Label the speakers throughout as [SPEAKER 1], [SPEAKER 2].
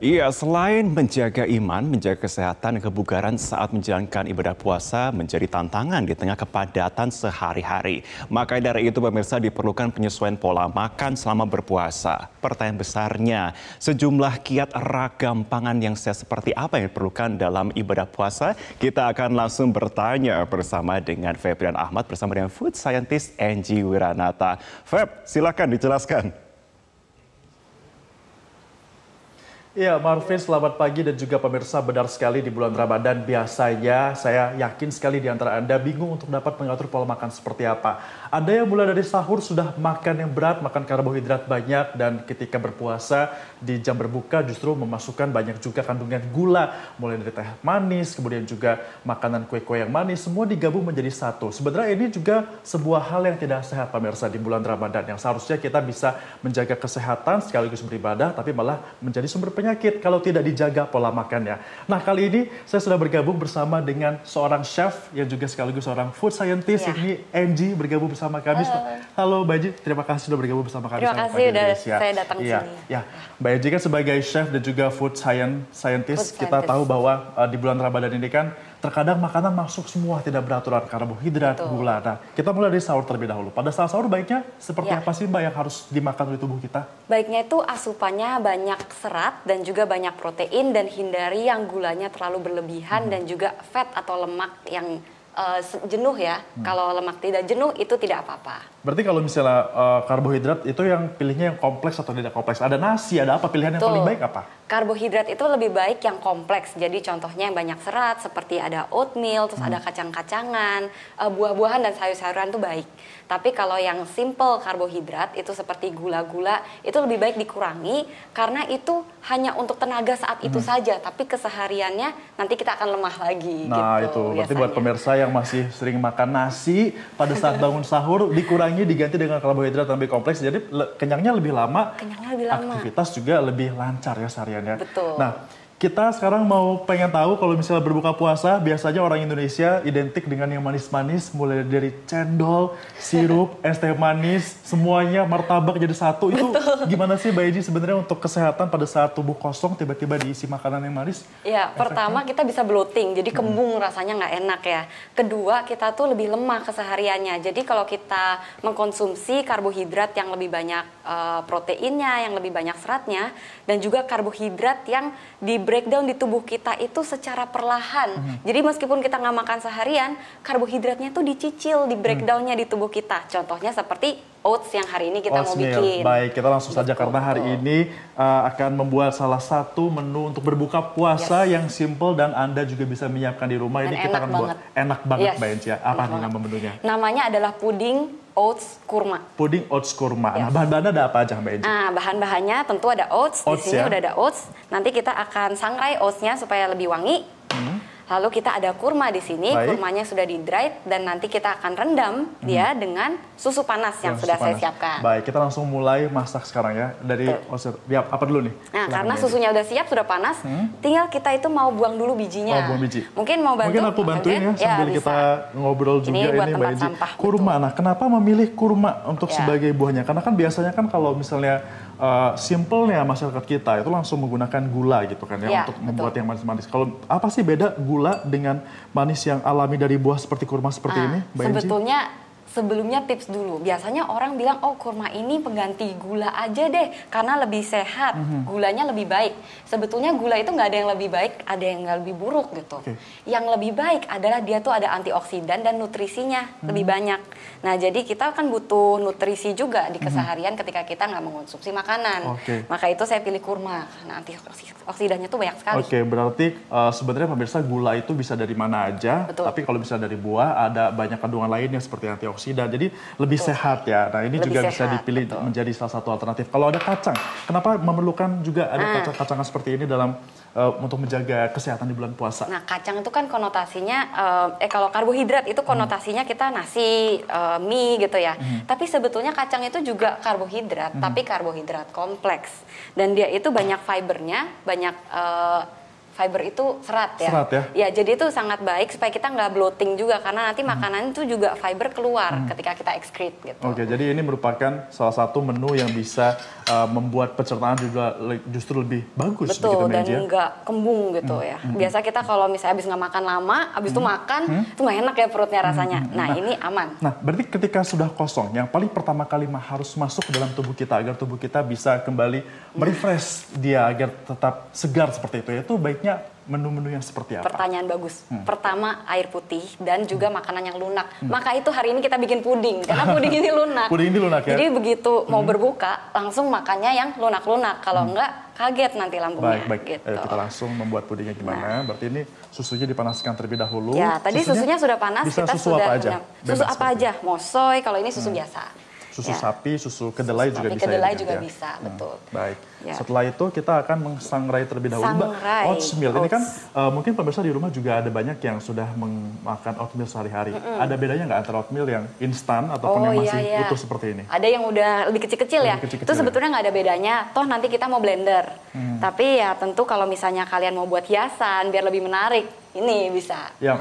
[SPEAKER 1] Iya, selain menjaga iman, menjaga kesehatan dan kebugaran saat menjalankan ibadah puasa menjadi tantangan di tengah kepadatan sehari-hari. Maka dari itu pemirsa diperlukan penyesuaian pola makan selama berpuasa. Pertanyaan besarnya, sejumlah kiat ragam pangan yang sehat seperti apa yang diperlukan dalam ibadah puasa? Kita akan langsung bertanya bersama dengan Febrian Ahmad bersama dengan food scientist Angie Wiranata. Feb, silakan dijelaskan.
[SPEAKER 2] Ya, Marvin, selamat pagi dan juga pemirsa. Benar sekali di bulan Ramadan biasanya saya yakin sekali di antara Anda bingung untuk dapat mengatur pola makan seperti apa. Ada yang mulai dari sahur sudah makan yang berat, makan karbohidrat banyak, dan ketika berpuasa di jam berbuka justru memasukkan banyak juga kandungan gula. Mulai dari teh manis, kemudian juga makanan kue-kue yang manis, semua digabung menjadi satu. Sebenarnya ini juga sebuah hal yang tidak sehat pemirsa di bulan Ramadan, yang seharusnya kita bisa menjaga kesehatan sekaligus beribadah, tapi malah menjadi sumber penyakit kalau tidak dijaga pola makannya. Nah, kali ini saya sudah bergabung bersama dengan seorang chef yang juga sekaligus seorang food scientist. Ini Angie bergabung bersama kami. Halo Mbak Angie, terima kasih sudah bergabung bersama kami.
[SPEAKER 3] Terima kasih sudah saya datang ke sini.
[SPEAKER 2] Ya, Mbak Angie kan sebagai chef dan juga food scientist, kita tahu bahwa di bulan Ramadan ini kan terkadang makanan masuk semua tidak beraturan, karbohidrat, gula. Nah, kita mulai dari sahur terlebih dahulu. Pada saat sahur baiknya seperti apa sih Mbak yang harus dimakan oleh tubuh kita?
[SPEAKER 3] Baiknya itu asupannya banyak serat dan juga banyak protein, dan hindari yang gulanya terlalu berlebihan dan juga fat atau lemak yang jenuh ya. Kalau lemak tidak jenuh itu tidak apa-apa.
[SPEAKER 2] Berarti kalau misalnya karbohidrat itu yang pilihnya yang kompleks atau tidak kompleks? Ada nasi, ada apa pilihan yang paling baik apa?
[SPEAKER 3] Karbohidrat itu lebih baik yang kompleks. Jadi contohnya yang banyak serat seperti ada oatmeal, terus ada kacang-kacangan, buah-buahan dan sayur-sayuran itu baik. Tapi kalau yang simple karbohidrat itu seperti gula-gula itu lebih baik dikurangi karena itu hanya untuk tenaga saat itu saja. Tapi kesehariannya nanti kita akan lemah lagi.
[SPEAKER 2] Nah
[SPEAKER 3] gitu,
[SPEAKER 2] itu berarti
[SPEAKER 3] biasanya.
[SPEAKER 2] buat pemirsa yang masih sering makan nasi pada saat bangun sahur dikurangi diganti dengan karbohidrat yang lebih kompleks. Jadi kenyangnya lebih lama. Aktivitas juga lebih lancar ya sehariannya.
[SPEAKER 3] Betul.
[SPEAKER 2] Nah, kita sekarang mau pengen tahu kalau misalnya berbuka puasa, biasanya orang Indonesia identik dengan yang manis-manis, mulai dari cendol, sirup, es teh manis, semuanya martabak jadi satu. Itu gimana sih Mbak Eji sebenarnya untuk kesehatan pada saat tubuh kosong tiba-tiba diisi makanan yang manis?
[SPEAKER 3] Ya, pertama kita bisa bloating, jadi kembung rasanya nggak enak ya. Kedua, kita tuh lebih lemah kesehariannya. Jadi kalau kita mengkonsumsi karbohidrat yang lebih banyak proteinnya, yang lebih banyak seratnya, dan juga karbohidrat yang di breakdown di tubuh kita itu secara perlahan. Jadi meskipun kita nggak makan seharian, karbohidratnya tuh dicicil di breakdownnya di tubuh kita. Contohnya seperti oats yang hari ini kita mau bikin.
[SPEAKER 2] Baik, kita langsung saja karena hari ini akan membuat salah satu menu untuk berbuka puasa yang simple dan Anda juga bisa menyiapkan di rumah.
[SPEAKER 3] Dan
[SPEAKER 2] ini kita akan buat enak banget Mbak Encia. Apa nih nama menunya?
[SPEAKER 3] Namanya adalah puding oats kurma.
[SPEAKER 2] Puding oats kurma. Nah, bahan-bahannya ada apa aja Mbak Encia?
[SPEAKER 3] Nah, bahan-bahannya tentu ada oats. Di sini udah ada oats. Nanti kita akan sangrai oatsnya supaya lebih wangi. Lalu kita ada kurma di sini, kurmanya sudah di dry dan nanti kita akan rendam dia dengan susu panas yang sudah saya siapkan.
[SPEAKER 2] Baik, kita langsung mulai masak sekarang ya. Dari apa dulu nih?
[SPEAKER 3] Nah, karena susunya udah siap, sudah panas, tinggal kita itu mau buang dulu bijinya.
[SPEAKER 2] Oh, buang biji.
[SPEAKER 3] Mungkin mau bantu?
[SPEAKER 2] Mungkin aku bantuin ya sambil kita ngobrol juga ini Mbak Eji. Kurma, nah kenapa memilih kurma untuk sebagai buahnya? Karena kan biasanya kan kalau misalnya simpelnya masyarakat kita itu langsung menggunakan gula gitu kan ya untuk membuat yang manis-manis. Kalau apa sih beda gula dengan manis yang alami dari buah seperti kurma seperti ini, Mbak Enji?
[SPEAKER 3] Sebelumnya tips dulu. Biasanya orang bilang, oh kurma ini pengganti gula aja deh, karena lebih sehat, gulanya lebih baik. Sebetulnya gula itu nggak ada yang lebih baik, ada yang nggak lebih buruk gitu. Yang lebih baik adalah dia tuh ada antioksidan dan nutrisinya lebih banyak. Nah jadi kita kan butuh nutrisi juga di keseharian ketika kita nggak mengonsumsi makanan. Maka itu saya pilih kurma, karena antioksidannya tuh banyak sekali.
[SPEAKER 2] Berarti sebenarnya pemirsa gula itu bisa dari mana aja, tapi kalau bisa dari buah ada banyak kandungan lainnya seperti antioksidan. Jadi lebih sehat ya. Nah ini juga bisa dipilih menjadi salah satu alternatif. Kalau ada kacang, kenapa memerlukan juga ada kacang-kacangan seperti ini dalam untuk menjaga kesehatan di bulan puasa?
[SPEAKER 3] Nah kacang itu kan konotasinya, kalau karbohidrat itu konotasinya kita nasi, mie gitu ya. Tapi sebetulnya kacang itu juga karbohidrat, tapi karbohidrat kompleks. Dan dia itu banyak fibernya, banyak fiber itu serat ya.
[SPEAKER 2] Serat ya?
[SPEAKER 3] Ya, jadi itu sangat baik supaya kita nggak bloating juga karena nanti makanan itu juga fiber keluar ketika kita excrete gitu.
[SPEAKER 2] Oke, jadi ini merupakan salah satu menu yang bisa membuat pencernaan juga justru lebih bagus.
[SPEAKER 3] Betul, dan
[SPEAKER 2] Meji, ya?
[SPEAKER 3] nggak kembung gitu ya. Biasa kita kalau misalnya habis nggak makan lama, habis itu makan, itu nggak enak ya perutnya rasanya. Nah, ini aman.
[SPEAKER 2] Nah, berarti ketika sudah kosong, yang paling pertama kali harus masuk ke dalam tubuh kita agar tubuh kita bisa kembali merefresh dia agar tetap segar seperti itu. Itu baiknya menu-menu yang seperti apa?
[SPEAKER 3] Pertanyaan bagus. Pertama, air putih dan juga makanan yang lunak. Maka itu hari ini kita bikin puding karena puding ini lunak.
[SPEAKER 2] Puding ini lunak ya?
[SPEAKER 3] Jadi begitu mau berbuka, langsung makannya yang lunak-lunak. Kalau enggak, kaget nanti lambungnya.
[SPEAKER 2] Baik.
[SPEAKER 3] Gitu.
[SPEAKER 2] Ayo kita langsung membuat pudingnya gimana. Berarti ini susunya dipanaskan terlebih dahulu.
[SPEAKER 3] Ya, tadi susunya sudah panas,
[SPEAKER 2] bisa
[SPEAKER 3] kita
[SPEAKER 2] susu
[SPEAKER 3] sudah
[SPEAKER 2] apa aja?
[SPEAKER 3] Susu apa aja, mau soy, kalau ini susu biasa.
[SPEAKER 2] Susu
[SPEAKER 3] Ya.
[SPEAKER 2] sapi, susu kedelai juga
[SPEAKER 3] Sapi,
[SPEAKER 2] bisa.
[SPEAKER 3] kedelai
[SPEAKER 2] ya,
[SPEAKER 3] juga
[SPEAKER 2] ya?
[SPEAKER 3] bisa, betul.
[SPEAKER 2] Baik.
[SPEAKER 3] Ya.
[SPEAKER 2] Setelah itu kita akan mengsangrai terlebih dahulu.
[SPEAKER 3] Sangrai.
[SPEAKER 2] Oatmeal ini
[SPEAKER 3] Oats.
[SPEAKER 2] kan mungkin pemirsa di rumah juga ada banyak yang sudah memakan oatmeal sehari-hari. Ada bedanya nggak antara oatmeal yang instan ataupun yang masih utuh seperti ini?
[SPEAKER 3] Ada yang udah lebih kecil-kecil ya.
[SPEAKER 2] Lebih kecil-kecil
[SPEAKER 3] Itu
[SPEAKER 2] ya?
[SPEAKER 3] sebetulnya nggak ada bedanya. Toh nanti kita mau blender. Tapi ya tentu kalau misalnya kalian mau buat hiasan biar lebih menarik, ini bisa.
[SPEAKER 2] Yang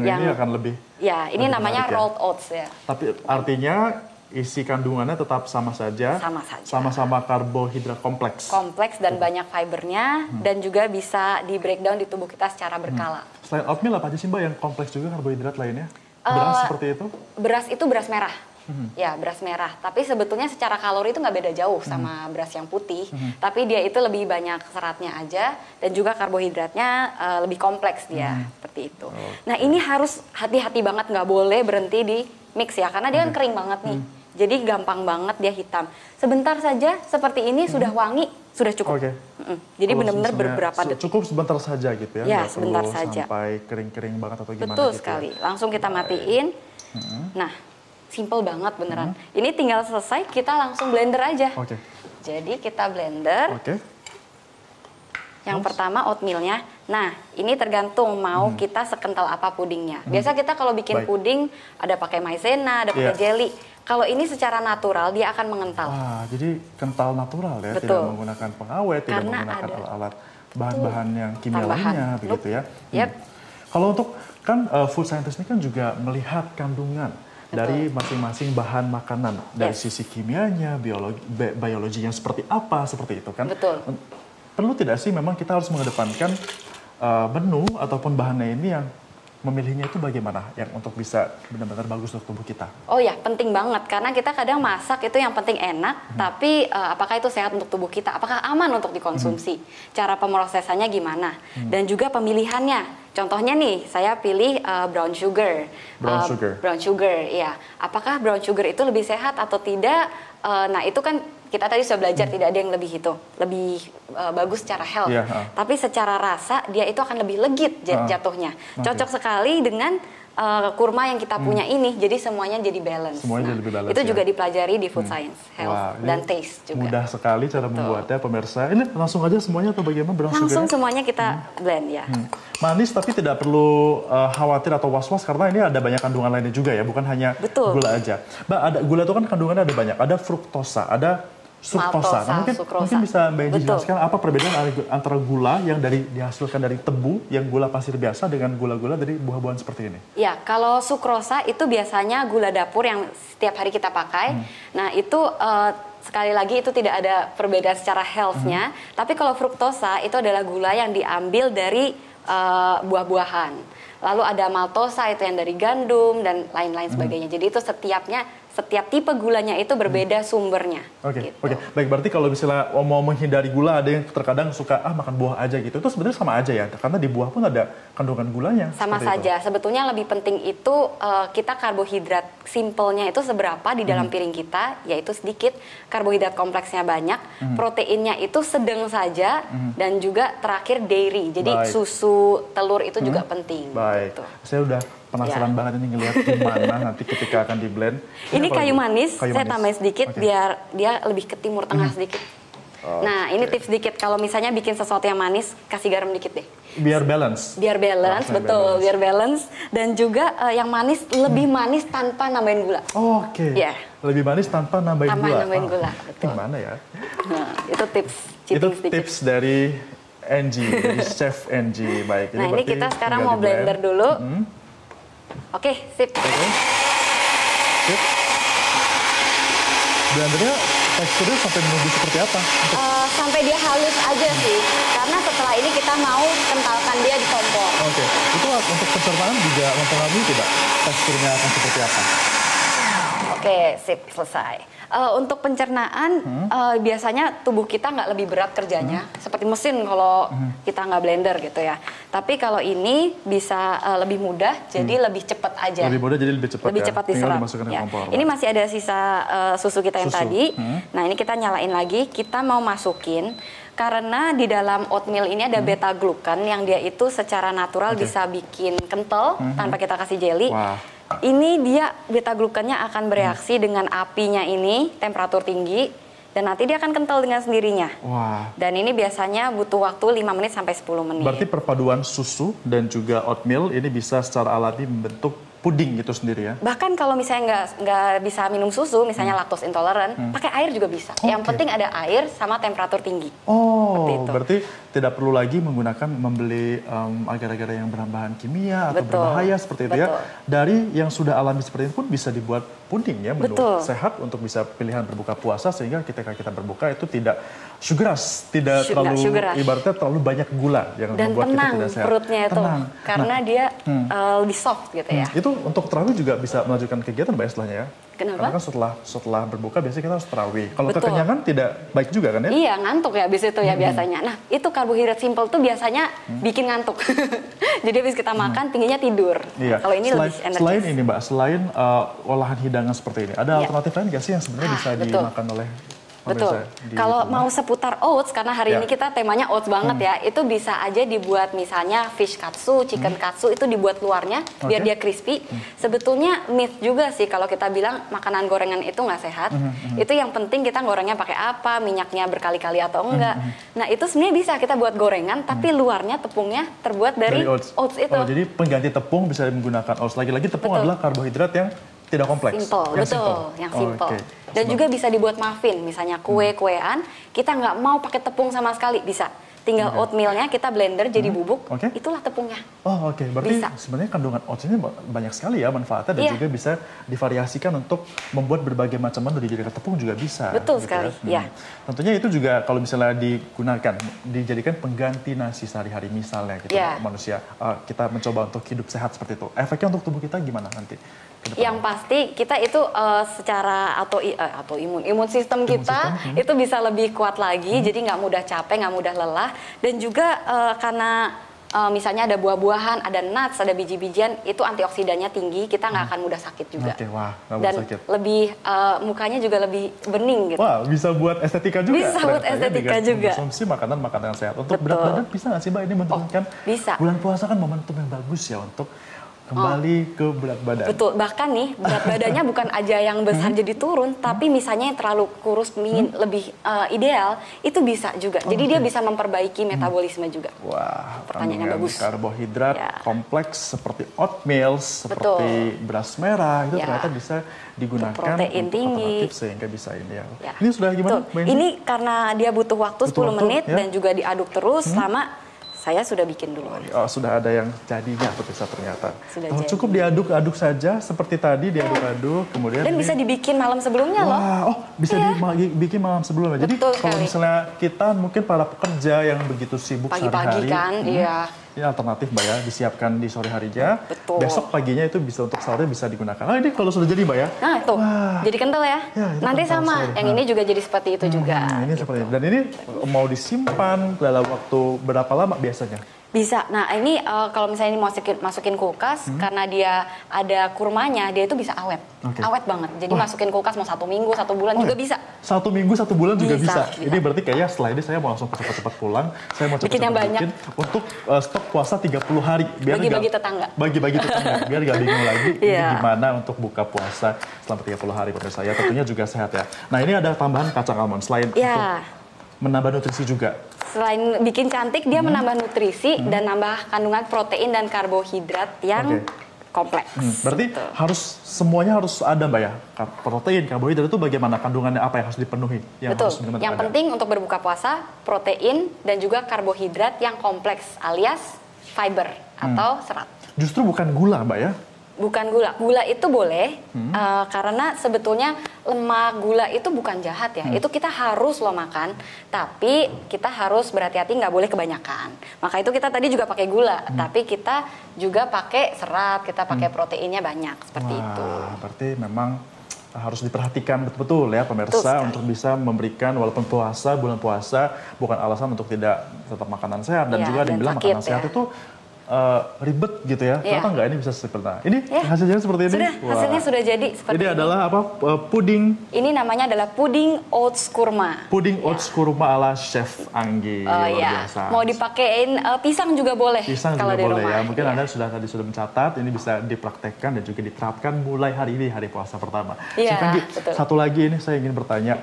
[SPEAKER 2] ini akan lebih.
[SPEAKER 3] Ya, ini
[SPEAKER 2] lebih
[SPEAKER 3] namanya
[SPEAKER 2] menarik ya?
[SPEAKER 3] rolled oats ya.
[SPEAKER 2] Tapi artinya isi kandungannya tetap sama saja.
[SPEAKER 3] Sama saja.
[SPEAKER 2] Sama-sama karbohidrat kompleks.
[SPEAKER 3] Kompleks dan banyak fibernya dan juga bisa di breakdown di tubuh kita secara berkala.
[SPEAKER 2] Selain oatmeal apa aja sih Mbak yang kompleks juga karbohidrat lainnya? Beras seperti itu?
[SPEAKER 3] Beras itu beras merah. Ya, beras merah. Tapi sebetulnya secara kalori itu nggak beda jauh sama beras yang putih. Tapi dia itu lebih banyak seratnya aja dan juga karbohidratnya lebih kompleks dia seperti itu. Nah, ini harus hati-hati banget, nggak boleh berhenti di mix ya karena dia kan kering banget nih. Jadi gampang banget dia hitam. Sebentar saja seperti ini sudah wangi, sudah cukup.
[SPEAKER 2] Oke.
[SPEAKER 3] Jadi
[SPEAKER 2] Kalau
[SPEAKER 3] benar-benar
[SPEAKER 2] misalnya
[SPEAKER 3] beberapa detik.
[SPEAKER 2] Cukup sebentar saja gitu ya?
[SPEAKER 3] Ya,
[SPEAKER 2] Nggak
[SPEAKER 3] sebentar
[SPEAKER 2] perlu
[SPEAKER 3] saja.
[SPEAKER 2] sampai kering-kering banget atau gimana
[SPEAKER 3] Betul
[SPEAKER 2] gitu
[SPEAKER 3] sekali.
[SPEAKER 2] ya?
[SPEAKER 3] Langsung kita matiin. Nah, simple banget beneran. Ini tinggal selesai kita langsung blender aja.
[SPEAKER 2] Oke.
[SPEAKER 3] Jadi kita blender.
[SPEAKER 2] Oke.
[SPEAKER 3] Yang pertama oatmealnya. Nah, ini tergantung mau kita sekental apa pudingnya. Biasa kita kalau bikin
[SPEAKER 2] Baik.
[SPEAKER 3] puding ada pakai maizena, ada pakai
[SPEAKER 2] Iya.
[SPEAKER 3] jelly. Kalau ini secara natural dia akan mengental.
[SPEAKER 2] Wah, jadi kental natural ya, tidak
[SPEAKER 3] Betul.
[SPEAKER 2] menggunakan pengawet, tidak
[SPEAKER 3] Karena
[SPEAKER 2] menggunakan
[SPEAKER 3] ada
[SPEAKER 2] alat-alat bahan-bahan yang kimia
[SPEAKER 3] tambahan.
[SPEAKER 2] lainnya, begitu ya.
[SPEAKER 3] Yep.
[SPEAKER 2] Kalau untuk kan food scientist ini kan juga melihat kandungan dari masing-masing bahan makanan, dari
[SPEAKER 3] Yes.
[SPEAKER 2] sisi kimianya, biologinya seperti apa, seperti itu kan.
[SPEAKER 3] Betul.
[SPEAKER 2] Perlu tidak sih memang kita harus mengedepankan menu ataupun bahannya ini yang memilihnya itu bagaimana yang untuk bisa benar-benar bagus untuk tubuh kita?
[SPEAKER 3] Oh ya, penting banget karena kita kadang masak itu yang penting enak, tapi apakah itu sehat untuk tubuh kita? Apakah aman untuk dikonsumsi? Cara pemrosesannya gimana? Dan juga pemilihannya. Contohnya nih, saya pilih brown sugar.
[SPEAKER 2] Brown sugar.
[SPEAKER 3] Brown sugar, iya. Apakah brown sugar itu lebih sehat atau tidak? Nah, itu kan kita tadi sudah belajar tidak ada yang lebih bagus secara health.
[SPEAKER 2] Iya,
[SPEAKER 3] Tapi secara rasa dia itu akan lebih legit jatuhnya. Cocok sekali dengan kurma yang kita punya ini. Jadi semuanya jadi balance.
[SPEAKER 2] Semuanya jadi lebih balance,
[SPEAKER 3] Itu
[SPEAKER 2] ya.
[SPEAKER 3] juga dipelajari di food science, health
[SPEAKER 2] Wah,
[SPEAKER 3] dan
[SPEAKER 2] ini
[SPEAKER 3] taste juga.
[SPEAKER 2] mudah sekali cara membuatnya, pemirsa. Ini langsung aja semuanya atau bagaimana brown
[SPEAKER 3] Langsung
[SPEAKER 2] sugarnya?
[SPEAKER 3] semuanya kita blend ya.
[SPEAKER 2] Manis tapi tidak perlu khawatir atau was-was karena ini ada banyak kandungan lainnya juga ya, bukan hanya
[SPEAKER 3] Betul.
[SPEAKER 2] gula aja. Mbak, ada gula itu kan kandungannya ada banyak. Ada fruktosa, ada sukrosa.
[SPEAKER 3] Maltosa,
[SPEAKER 2] Nah,
[SPEAKER 3] sukrosa.
[SPEAKER 2] mungkin bisa Mbak Enji
[SPEAKER 3] Betul.
[SPEAKER 2] jelaskan apa perbedaan antara gula yang dihasilkan dari tebu, yang gula pasir biasa dengan gula-gula dari buah-buahan seperti ini.
[SPEAKER 3] Ya, kalau sukrosa itu biasanya gula dapur yang setiap hari kita pakai. Nah, itu sekali lagi itu tidak ada perbedaan secara health-nya. Tapi kalau fruktosa itu adalah gula yang diambil dari buah-buahan. Lalu ada maltosa itu yang dari gandum dan lain-lain sebagainya. Jadi itu setiap tipe gulanya itu berbeda sumbernya.
[SPEAKER 2] Oke,
[SPEAKER 3] gitu.
[SPEAKER 2] oke. Baik, berarti kalau misalnya mau menghindari gula, ada yang terkadang suka makan buah aja gitu. Itu sebenarnya sama aja ya, karena di buah pun ada kandungan gulanya.
[SPEAKER 3] Sama
[SPEAKER 2] seperti itu.
[SPEAKER 3] saja. Sebetulnya lebih penting itu kita karbohidrat simpelnya itu seberapa di dalam piring kita, yaitu sedikit. Karbohidrat kompleksnya banyak, proteinnya itu sedang saja, dan juga terakhir dairy. Jadi
[SPEAKER 2] Baik.
[SPEAKER 3] susu, telur itu juga penting.
[SPEAKER 2] Baik,
[SPEAKER 3] gitu.
[SPEAKER 2] saya udah penasaran banget ini ngelihat gimana nanti ketika akan di blend.
[SPEAKER 3] Ini
[SPEAKER 2] apa
[SPEAKER 3] kayu
[SPEAKER 2] lagi?
[SPEAKER 3] manis,
[SPEAKER 2] Kayu
[SPEAKER 3] saya
[SPEAKER 2] manis.
[SPEAKER 3] tambahin sedikit
[SPEAKER 2] Oke.
[SPEAKER 3] biar dia lebih ke timur tengah sedikit. Nah, ini tips sedikit. Kalau misalnya bikin sesuatu yang manis, kasih garam dikit deh.
[SPEAKER 2] Biar balance.
[SPEAKER 3] Biar balance,
[SPEAKER 2] Rasanya
[SPEAKER 3] betul,
[SPEAKER 2] balance.
[SPEAKER 3] biar balance. Dan juga yang manis, lebih manis tanpa nambahin gula.
[SPEAKER 2] Oke.
[SPEAKER 3] Iya.
[SPEAKER 2] Lebih manis tanpa nambahin
[SPEAKER 3] Tanpa
[SPEAKER 2] gula.
[SPEAKER 3] nambahin gula, betul.
[SPEAKER 2] Gimana ya?
[SPEAKER 3] Nah, itu tips,
[SPEAKER 2] Itu
[SPEAKER 3] cheating sedikit.
[SPEAKER 2] tips dari Angie, jadi Chef Angie. Baik.
[SPEAKER 3] Nah, ini
[SPEAKER 2] berarti
[SPEAKER 3] kita sekarang
[SPEAKER 2] tinggal
[SPEAKER 3] mau blender dulu. Oke, sip.
[SPEAKER 2] Sip. Blendernya teksturnya sampai menunggu seperti apa?
[SPEAKER 3] Sampai dia halus aja sih. Karena setelah ini kita mau kentalkan dia di kompor.
[SPEAKER 2] Oke. Itu untuk pencernaan juga mempengaruhi tidak? Teksturnya akan seperti apa?
[SPEAKER 3] Oke, sip, selesai. Untuk pencernaan, biasanya tubuh kita nggak lebih berat kerjanya, seperti mesin kalau kita nggak blender gitu ya. Tapi kalau ini bisa lebih mudah, jadi lebih cepat aja.
[SPEAKER 2] Lebih mudah jadi lebih cepat
[SPEAKER 3] Lebih
[SPEAKER 2] ya?
[SPEAKER 3] cepat
[SPEAKER 2] Tinggal
[SPEAKER 3] diserap.
[SPEAKER 2] dimasukkan ke
[SPEAKER 3] Ya.
[SPEAKER 2] kompor.
[SPEAKER 3] Ini masih ada sisa susu kita yang
[SPEAKER 2] Susu.
[SPEAKER 3] tadi. Nah, ini kita nyalain lagi, kita mau masukin. Karena di dalam oatmeal ini ada beta glukan yang dia itu secara natural bisa bikin kental tanpa kita kasih jelly.
[SPEAKER 2] Wah.
[SPEAKER 3] Ini dia beta glukannya akan bereaksi dengan apinya ini, temperatur tinggi, dan nanti dia akan kental dengan sendirinya.
[SPEAKER 2] Wah.
[SPEAKER 3] Dan ini biasanya butuh waktu 5 menit sampai 10 menit.
[SPEAKER 2] Berarti perpaduan susu dan juga oatmeal ini bisa secara alami membentuk puding gitu sendiri ya?
[SPEAKER 3] Bahkan kalau misalnya nggak bisa minum susu, misalnya lactose intolerant, pakai air juga bisa. Yang penting ada air sama temperatur tinggi.
[SPEAKER 2] Oh,
[SPEAKER 3] Seperti itu.
[SPEAKER 2] berarti tidak perlu lagi membeli agar-agar yang berbahan kimia atau
[SPEAKER 3] Betul.
[SPEAKER 2] berbahaya seperti itu ya.
[SPEAKER 3] Betul.
[SPEAKER 2] Dari yang sudah alami seperti itu pun bisa dibuat puding ya, menu
[SPEAKER 3] Betul.
[SPEAKER 2] sehat untuk bisa pilihan berbuka puasa sehingga ketika kita berbuka itu tidak sugar rush, tidak terlalu
[SPEAKER 3] sugar rush.
[SPEAKER 2] ibaratnya terlalu banyak gula yang
[SPEAKER 3] Dan
[SPEAKER 2] membuat kita
[SPEAKER 3] tenang
[SPEAKER 2] tidak sehat.
[SPEAKER 3] perutnya itu,
[SPEAKER 2] Tenang.
[SPEAKER 3] karena dia lebih soft gitu ya.
[SPEAKER 2] Itu untuk terawih juga bisa melanjutkan kegiatan Mbak setelahnya ya?
[SPEAKER 3] Kenapa?
[SPEAKER 2] Karena kan setelah berbuka biasanya kita harus terawih. Kalau
[SPEAKER 3] Betul.
[SPEAKER 2] kekenyangan tidak baik juga kan ya?
[SPEAKER 3] Iya, ngantuk ya habis itu ya biasanya. Nah, itu karbohidrat simple tuh biasanya bikin ngantuk. Jadi habis kita makan, tingginya tidur.
[SPEAKER 2] Iya.
[SPEAKER 3] Kalau ini lebih energi.
[SPEAKER 2] Selain ini Mbak, selain olahan hidangan seperti ini, ada
[SPEAKER 3] Iya.
[SPEAKER 2] alternatif lain nggak sih yang sebenarnya bisa
[SPEAKER 3] betul.
[SPEAKER 2] dimakan oleh
[SPEAKER 3] Betul.
[SPEAKER 2] pemirsa di
[SPEAKER 3] Kalau
[SPEAKER 2] rumah?
[SPEAKER 3] mau seputar oats, karena hari
[SPEAKER 2] Ya.
[SPEAKER 3] ini kita temanya oats banget ya, itu bisa aja dibuat misalnya fish katsu, chicken katsu, itu dibuat luarnya biar dia crispy. Sebetulnya myth juga sih kalau kita bilang makanan gorengan itu nggak sehat. Itu yang penting kita gorengnya pakai apa, minyaknya berkali-kali atau enggak. Nah itu sebenarnya bisa kita buat gorengan, tapi luarnya tepungnya terbuat dari oats itu.
[SPEAKER 2] Oh, jadi pengganti tepung bisa menggunakan oats. Lagi-lagi tepung
[SPEAKER 3] Betul.
[SPEAKER 2] adalah karbohidrat yang tidak kompleks.
[SPEAKER 3] Simple,
[SPEAKER 2] yang
[SPEAKER 3] betul,
[SPEAKER 2] simple.
[SPEAKER 3] yang
[SPEAKER 2] Oh,
[SPEAKER 3] simple.
[SPEAKER 2] oke.
[SPEAKER 3] Dan juga bisa dibuat muffin, misalnya kue-kuean, kita nggak mau pakai tepung sama sekali, bisa. Tinggal oatmealnya kita blender jadi bubuk,
[SPEAKER 2] Oke.
[SPEAKER 3] itulah tepungnya.
[SPEAKER 2] Oh oke, berarti
[SPEAKER 3] Bisa.
[SPEAKER 2] sebenarnya kandungan oats ini banyak sekali ya manfaatnya dan
[SPEAKER 3] Iya.
[SPEAKER 2] juga bisa divariasikan untuk membuat berbagai macam menu dijadikan tepung juga bisa.
[SPEAKER 3] Betul
[SPEAKER 2] gitu
[SPEAKER 3] sekali,
[SPEAKER 2] ya.
[SPEAKER 3] ya.
[SPEAKER 2] Tentunya itu juga kalau misalnya dijadikan pengganti nasi sehari-hari misalnya gitu
[SPEAKER 3] Ya.
[SPEAKER 2] manusia kita mencoba untuk hidup sehat seperti itu. Efeknya untuk tubuh kita gimana nanti? ke depan?
[SPEAKER 3] Yang pasti kita itu secara imun sistem kita itu bisa lebih kuat lagi, jadi nggak mudah capek, nggak mudah lelah, dan juga karena misalnya ada buah-buahan, ada nuts, ada biji-bijian, itu antioksidannya tinggi, kita nggak akan mudah sakit juga.
[SPEAKER 2] Oke, wah, nggak
[SPEAKER 3] Dan
[SPEAKER 2] mudah sakit.
[SPEAKER 3] lebih mukanya juga lebih bening gitu.
[SPEAKER 2] Wah, bisa buat estetika juga.
[SPEAKER 3] Bisa buat
[SPEAKER 2] ternyata ya,
[SPEAKER 3] estetika
[SPEAKER 2] dengan
[SPEAKER 3] juga.
[SPEAKER 2] Konsumsi makanan-makanan sehat. Untuk
[SPEAKER 3] Betul.
[SPEAKER 2] berat badan bisa nggak sih Mbak ini menurunkan?
[SPEAKER 3] bisa.
[SPEAKER 2] Bulan puasa kan momentum yang bagus ya untuk kembali ke berat badan.
[SPEAKER 3] Betul, bahkan nih berat badannya bukan aja yang besar jadi turun, tapi misalnya yang terlalu kurus ingin lebih ideal, itu bisa juga. Jadi dia bisa memperbaiki metabolisme juga.
[SPEAKER 2] Wah,
[SPEAKER 3] Pertanyaannya
[SPEAKER 2] kandungan
[SPEAKER 3] bagus.
[SPEAKER 2] karbohidrat
[SPEAKER 3] Ya.
[SPEAKER 2] kompleks seperti oatmeal, seperti beras merah, itu
[SPEAKER 3] Ya.
[SPEAKER 2] ternyata bisa digunakan
[SPEAKER 3] Protein
[SPEAKER 2] untuk
[SPEAKER 3] tinggi.
[SPEAKER 2] alternatif sehingga bisa ini ya.
[SPEAKER 3] Ya.
[SPEAKER 2] Ini sudah gimana?
[SPEAKER 3] Tuh,
[SPEAKER 2] Mbak Inci?
[SPEAKER 3] ini karena dia butuh waktu 10
[SPEAKER 2] waktu,
[SPEAKER 3] menit
[SPEAKER 2] ya.
[SPEAKER 3] dan juga diaduk terus selama saya sudah bikin duluan.
[SPEAKER 2] Oh, sudah ada yang jadinya pemirsa ternyata.
[SPEAKER 3] Sudah
[SPEAKER 2] Oh,
[SPEAKER 3] jadi.
[SPEAKER 2] cukup diaduk-aduk saja seperti tadi diaduk-aduk, kemudian
[SPEAKER 3] Dan
[SPEAKER 2] ini-
[SPEAKER 3] bisa dibikin malam sebelumnya loh.
[SPEAKER 2] Wah, oh bisa dibikin malam sebelumnya. Jadi
[SPEAKER 3] Betul
[SPEAKER 2] kalau
[SPEAKER 3] sekali.
[SPEAKER 2] misalnya kita mungkin para pekerja yang begitu sibuk
[SPEAKER 3] Pagi-pagi
[SPEAKER 2] sehari-hari,
[SPEAKER 3] kan, iya.
[SPEAKER 2] ini alternatif Mbak ya, disiapkan di sore harinya.
[SPEAKER 3] Betul.
[SPEAKER 2] Besok paginya itu bisa untuk sahurnya bisa digunakan. Nah ini kalau sudah jadi Mbak ya.
[SPEAKER 3] Nah tuh,
[SPEAKER 2] Wah.
[SPEAKER 3] jadi kental ya.
[SPEAKER 2] Ya, itu
[SPEAKER 3] Nanti
[SPEAKER 2] kental
[SPEAKER 3] sama,
[SPEAKER 2] sekali.
[SPEAKER 3] yang ini juga jadi seperti itu juga.
[SPEAKER 2] Ini seperti ini. Dan ini mau disimpan dalam waktu berapa lama biasanya?
[SPEAKER 3] Bisa. Nah ini kalau misalnya ini masukin kulkas, karena dia ada kurmanya, dia itu bisa awet.
[SPEAKER 2] Oke.
[SPEAKER 3] Awet banget. Jadi masukin kulkas mau 1 minggu, 1 bulan juga
[SPEAKER 2] ya?
[SPEAKER 3] bisa.
[SPEAKER 2] 1 minggu, 1 bulan juga bisa.
[SPEAKER 3] Bisa,
[SPEAKER 2] Ini berarti kayaknya setelah ini saya mau langsung cepat-cepat pulang. Saya mau
[SPEAKER 3] Bikin
[SPEAKER 2] cepat-cepat
[SPEAKER 3] yang banyak.
[SPEAKER 2] bikin untuk stok puasa 30 hari.
[SPEAKER 3] Bagi-bagi
[SPEAKER 2] nggak-
[SPEAKER 3] tetangga.
[SPEAKER 2] Bagi-bagi tetangga. Biar gak bingung lagi ini
[SPEAKER 3] Iya.
[SPEAKER 2] gimana untuk buka puasa selama 30 hari pemirsa ya. Tentunya juga sehat ya. Nah ini ada tambahan kacang almond. Selain untuk
[SPEAKER 3] Ya.
[SPEAKER 2] menambah nutrisi juga.
[SPEAKER 3] Selain bikin cantik, dia menambah nutrisi dan nambah kandungan protein dan karbohidrat yang
[SPEAKER 2] Oke.
[SPEAKER 3] kompleks.
[SPEAKER 2] Berarti
[SPEAKER 3] gitu.
[SPEAKER 2] semuanya harus ada Mbak ya? Protein, karbohidrat itu bagaimana kandungannya, apa yang harus dipenuhi?
[SPEAKER 3] Betul.
[SPEAKER 2] Harus benar-benar
[SPEAKER 3] Yang
[SPEAKER 2] ada?
[SPEAKER 3] penting untuk berbuka puasa, protein dan juga karbohidrat yang kompleks alias fiber atau serat.
[SPEAKER 2] Justru bukan gula Mbak ya?
[SPEAKER 3] Bukan gula. Gula itu boleh karena sebetulnya lemak gula itu bukan jahat ya. Itu kita harus loh makan, tapi kita harus berhati-hati nggak boleh kebanyakan. Maka itu kita tadi juga pakai gula, tapi kita juga pakai serat, kita pakai proteinnya banyak seperti itu.
[SPEAKER 2] Berarti memang harus diperhatikan betul-betul ya
[SPEAKER 3] Betul
[SPEAKER 2] pemirsa
[SPEAKER 3] sekali.
[SPEAKER 2] untuk bisa memberikan walaupun bulan puasa bukan alasan untuk tidak tetap makanan sehat dan
[SPEAKER 3] Iya,
[SPEAKER 2] juga ada yang
[SPEAKER 3] dan
[SPEAKER 2] bilang
[SPEAKER 3] sakit
[SPEAKER 2] makanan sehat
[SPEAKER 3] ya.
[SPEAKER 2] itu ribet gitu ya.
[SPEAKER 3] Iya.
[SPEAKER 2] Ternyata enggak, ini bisa seperti ini
[SPEAKER 3] Ya.
[SPEAKER 2] hasilnya seperti ini.
[SPEAKER 3] Sudah,
[SPEAKER 2] Wah.
[SPEAKER 3] hasilnya sudah jadi seperti
[SPEAKER 2] Ini
[SPEAKER 3] ini.
[SPEAKER 2] adalah apa? Puding
[SPEAKER 3] Ini namanya adalah puding oats kurma.
[SPEAKER 2] oats kurma ala Chef Anggi.
[SPEAKER 3] Oh
[SPEAKER 2] Luar
[SPEAKER 3] iya,
[SPEAKER 2] biasa.
[SPEAKER 3] mau dipakein pisang juga boleh.
[SPEAKER 2] Pisang
[SPEAKER 3] kalau
[SPEAKER 2] juga
[SPEAKER 3] di
[SPEAKER 2] boleh
[SPEAKER 3] rumah.
[SPEAKER 2] ya. Mungkin
[SPEAKER 3] Iya.
[SPEAKER 2] Anda sudah mencatat, ini bisa dipraktekkan dan juga diterapkan mulai hari ini, hari puasa pertama.
[SPEAKER 3] Iya,
[SPEAKER 2] Chef Anggi,
[SPEAKER 3] betul.
[SPEAKER 2] satu lagi ini saya ingin bertanya,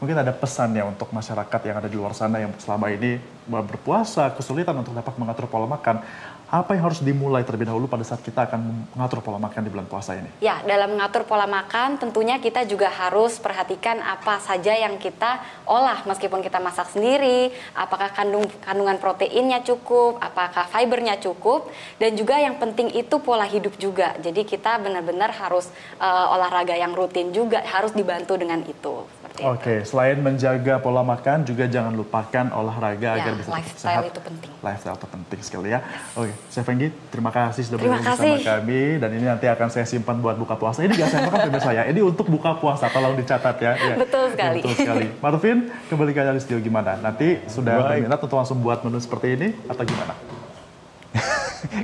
[SPEAKER 2] mungkin ada pesan ya untuk masyarakat yang ada di luar sana yang selama ini berpuasa, kesulitan untuk dapat mengatur pola makan. Apa yang harus dimulai terlebih dahulu pada saat kita akan mengatur pola makan di bulan puasa ini?
[SPEAKER 3] Ya, dalam mengatur pola makan tentunya kita juga harus perhatikan apa saja yang kita olah meskipun kita masak sendiri, apakah kandungan proteinnya cukup, apakah fibernya cukup, dan juga yang penting itu pola hidup juga. Jadi kita benar-benar harus olahraga yang rutin juga harus dibantu dengan itu. Seperti itu.
[SPEAKER 2] Oke, selain menjaga pola makan, juga jangan lupakan olahraga
[SPEAKER 3] Ya,
[SPEAKER 2] agar bisa tetap
[SPEAKER 3] lifestyle
[SPEAKER 2] sehat.
[SPEAKER 3] itu penting.
[SPEAKER 2] Lifestyle itu penting sekali ya. Oke, Chef Anggi, terima kasih sudah
[SPEAKER 3] Terima
[SPEAKER 2] bergabung bersama
[SPEAKER 3] kasih.
[SPEAKER 2] kami. Dan ini nanti akan saya simpan buat buka puasa. Ini gak saya makan pemirsa ya. Ini untuk buka puasa, tolong dicatat ya. Ya.
[SPEAKER 3] Betul sekali.
[SPEAKER 2] Betul sekali. Marvin, kembali ke Anda di studio gimana? Nanti sudah
[SPEAKER 1] Baik.
[SPEAKER 2] berminat untuk langsung buat menu seperti ini atau gimana?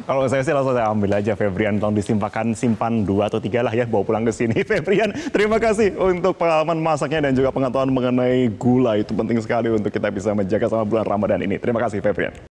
[SPEAKER 1] Kalau saya sih langsung saya ambil aja Febrian, tolong simpan 2 atau 3 lah ya, bawa pulang ke sini. Febrian, terima kasih untuk pengalaman masaknya dan juga pengetahuan mengenai gula, itu penting sekali untuk kita bisa menjaga selama bulan Ramadan ini. Terima kasih Febrian.